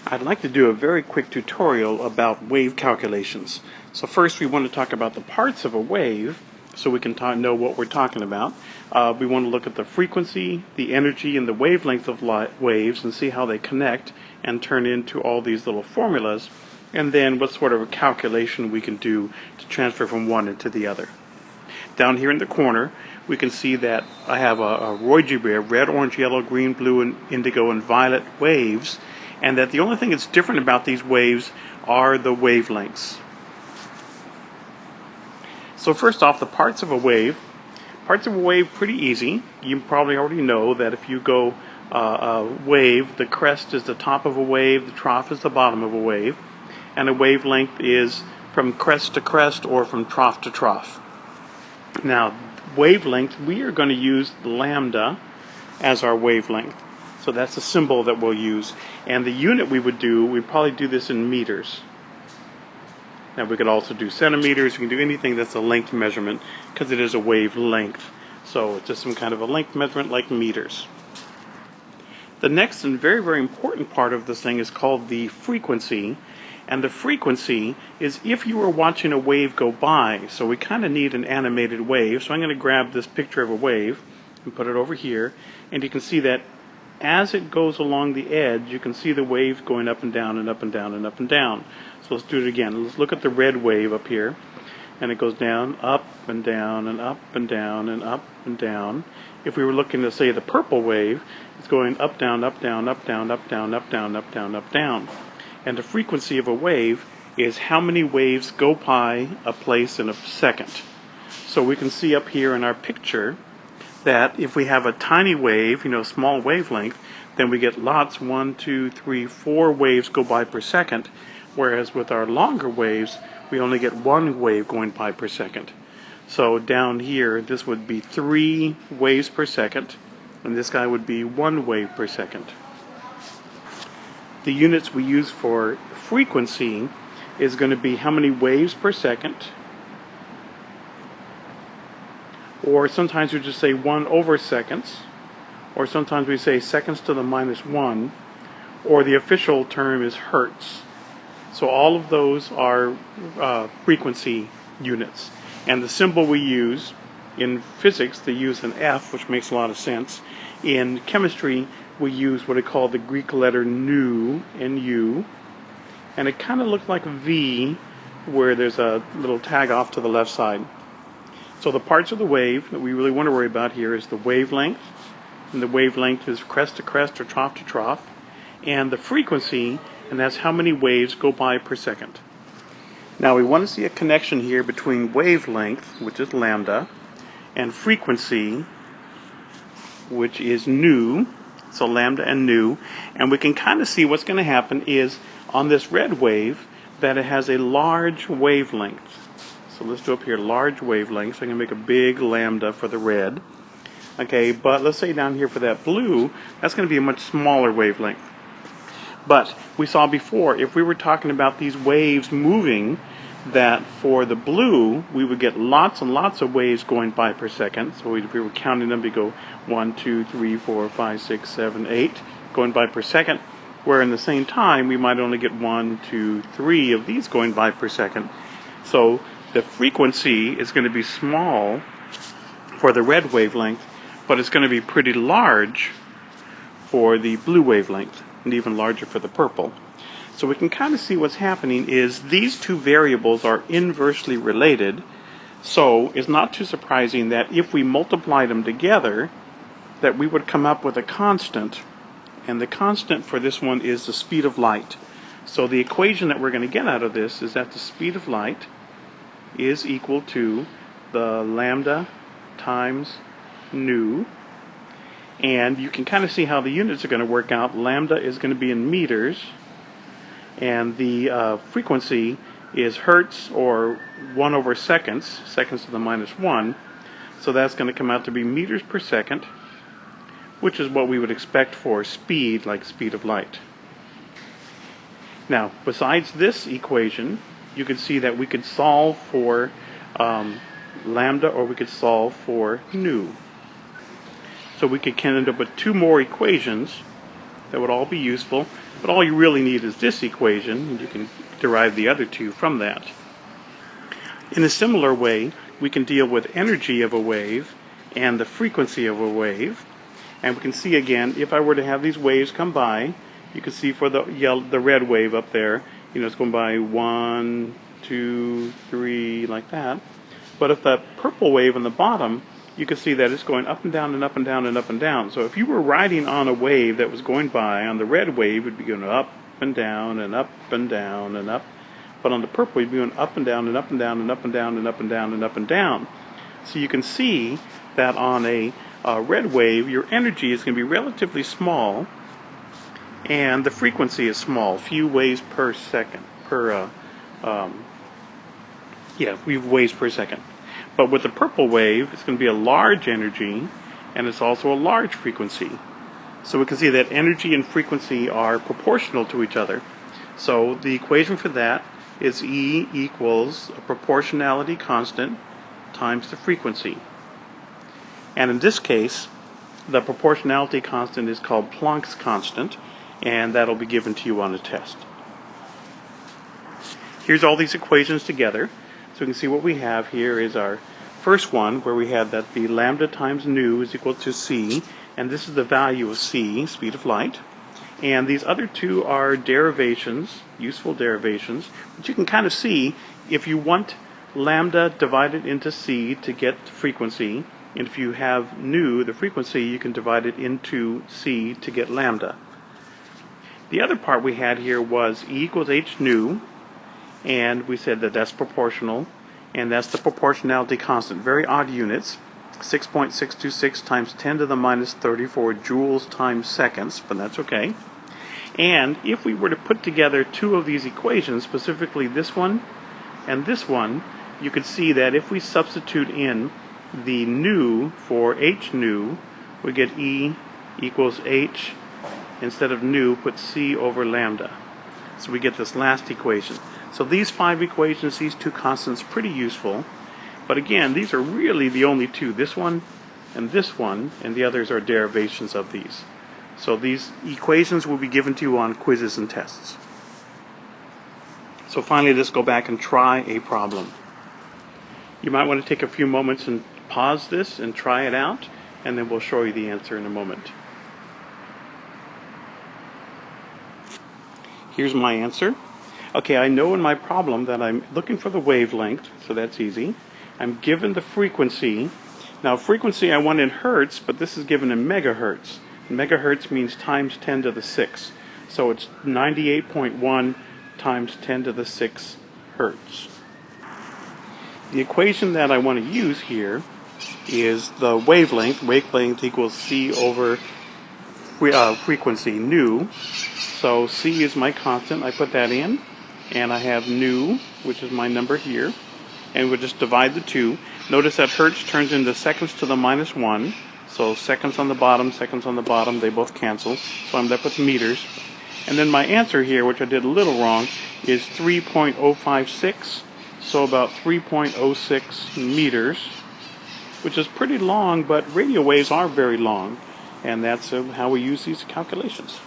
I'd like to do a very quick tutorial about wave calculations. So first we want to talk about the parts of a wave so we can know what we're talking about. We want to look at the frequency, the energy, and the wavelength of waves and see how they connect and turn into all these little formulas, and then what sort of a calculation we can do to transfer from one into the other. Down here in the corner we can see that I have a algebraic red, orange, yellow, green, blue, and indigo and violet waves, and that the only thing that's different about these waves are the wavelengths. So first off, the parts of a wave. Parts of a wave, pretty easy. You probably already know that if you go a wave, the crest is the top of a wave, the trough is the bottom of a wave, and a wavelength is from crest to crest or from trough to trough. Now, wavelength, we are going to use lambda as our wavelength. So that's the symbol that we'll use. And the unit we'd probably do this in meters. Now we could also do centimeters, we can do anything that's a length measurement because it is a wavelength. So it's just some kind of a length measurement like meters. The next and very, very important part of this thing is called the frequency. And the frequency is if you were watching a wave go by. So we kind of need an animated wave. So I'm going to grab this picture of a wave and put it over here. And you can see that as it goes along the edge, you can see the wave going up and down and up and down and up and down. So let's do it again. Let's look at the red wave up here. And it goes down, up and down and up and down and up and down. If we were looking to say the purple wave, it's going up, down, up, down, up, down, up, down, up, down, up, down, up, down. And the frequency of a wave is how many waves go by a place in a second. So we can see up here in our picture that if we have a tiny wave, small wavelength, then we get lots, 1, 2, 3, 4 waves go by per second, whereas with our longer waves, we only get one wave going by per second. So down here, this would be 3 waves per second, and this guy would be 1 wave per second. The units we use for frequency is going to be how many waves per second, or sometimes we just say 1 over seconds, or sometimes we say seconds to the -1, or the official term is hertz. So all of those are frequency units. And the symbol we use in physics, they use an F, which makes a lot of sense. In chemistry, we use what I call the Greek letter nu, N-U, and it kind of looks like a V, where there's a little tag off to the left side. So the parts of the wave that we really want to worry about here is the wavelength, and the wavelength is crest to crest or trough to trough, and the frequency, and that's how many waves go by per second. Now we want to see a connection here between wavelength, which is lambda, and frequency, which is nu, so lambda and nu, and we can kind of see what's going to happen is on this red wave that it has a large wavelength. So let's do up here large wavelength, so I can make a big lambda for the red. Okay, but let's say down here for that blue, that's going to be a much smaller wavelength. But we saw before, if we were talking about these waves moving, that for the blue, we would get lots and lots of waves going by per second. So if we were counting them, we go 1, 2, 3, 4, 5, 6, 7, 8 going by per second. Where in the same time, we might only get 1, 2, 3 of these going by per second. So the frequency is going to be small for the red wavelength, but it's going to be pretty large for the blue wavelength, and even larger for the purple. So we can kind of see what's happening is these two variables are inversely related, so it's not too surprising that if we multiply them together, that we would come up with a constant, and the constant for this one is the speed of light. So the equation that we're going to get out of this is that the speed of light is equal to the lambda times nu, and you can kind of see how the units are going to work out. Lambda is going to be in meters, and the frequency is hertz, or 1 over seconds, seconds to the -1. So that's going to come out to be meters per second, which is what we would expect for speed, like speed of light. Now, besides this equation, you can see that we could solve for lambda, or we could solve for nu. So we could end up with 2 more equations that would all be useful, but all you really need is this equation, and you can derive the other two from that. In a similar way, we can deal with energy of a wave and the frequency of a wave. And we can see again, if I were to have these waves come by, you can see for the red wave up there, it's going by 1, 2, 3, like that. But if the purple wave on the bottom, you can see that it's going up and down and up and down and up and down. So if you were riding on a wave that was going by, on the red wave, it would be going up and down and up and down and up. But on the purple, you'd be going up and down and up and down and up and down and up and down and up and down. So you can see that on a red wave, your energy is going to be relatively small, and the frequency is small, few waves per second, few waves per second. But with the purple wave, it's going to be a large energy, and it's also a large frequency. So we can see that energy and frequency are proportional to each other. So the equation for that is E equals a proportionality constant times the frequency. And in this case, the proportionality constant is called Planck's constant, and that'll be given to you on a test. Here's all these equations together. So we can see what we have here is our first one, where we had that the lambda times nu is equal to c, and this is the value of c, speed of light. And these other two are derivations, useful derivations, but you can kind of see if you want lambda divided into c to get frequency, and if you have nu, the frequency, you can divide it into c to get lambda. The other part we had here was E equals h nu, and we said that that's proportional, and that's the proportionality constant. Very odd units, 6.626 times 10 to the minus 34 joules times seconds, but that's okay. And if we were to put together two of these equations, specifically this one and this one, you could see that if we substitute in the nu for h nu, we get E equals h, instead of nu, put c over lambda. So we get this last equation. So these 5 equations, these two constants, pretty useful. But again, these are really the only two, this one, and the others are derivations of these. So these equations will be given to you on quizzes and tests. So finally, let's go back and try a problem. You might want to take a few moments and pause this and try it out, and then we'll show you the answer in a moment. Here's my answer. Okay, I know in my problem that I'm looking for the wavelength, so that's easy. I'm given the frequency. Now frequency I want in hertz, but this is given in megahertz. Megahertz means times 10 to the 6. So it's 98.1 times 10 to the 6 hertz. The equation that I want to use here is the wavelength. Wavelength equals c over frequency, nu. So c is my constant. I put that in. And I have nu, which is my number here. And we'll just divide the two. Notice that hertz turns into seconds to the minus 1. So seconds on the bottom, they both cancel. So I'm left with meters. And then my answer here, which I did a little wrong, is 3.056. So about 3.06 meters, which is pretty long, but radio waves are very long. And that's how we use these calculations.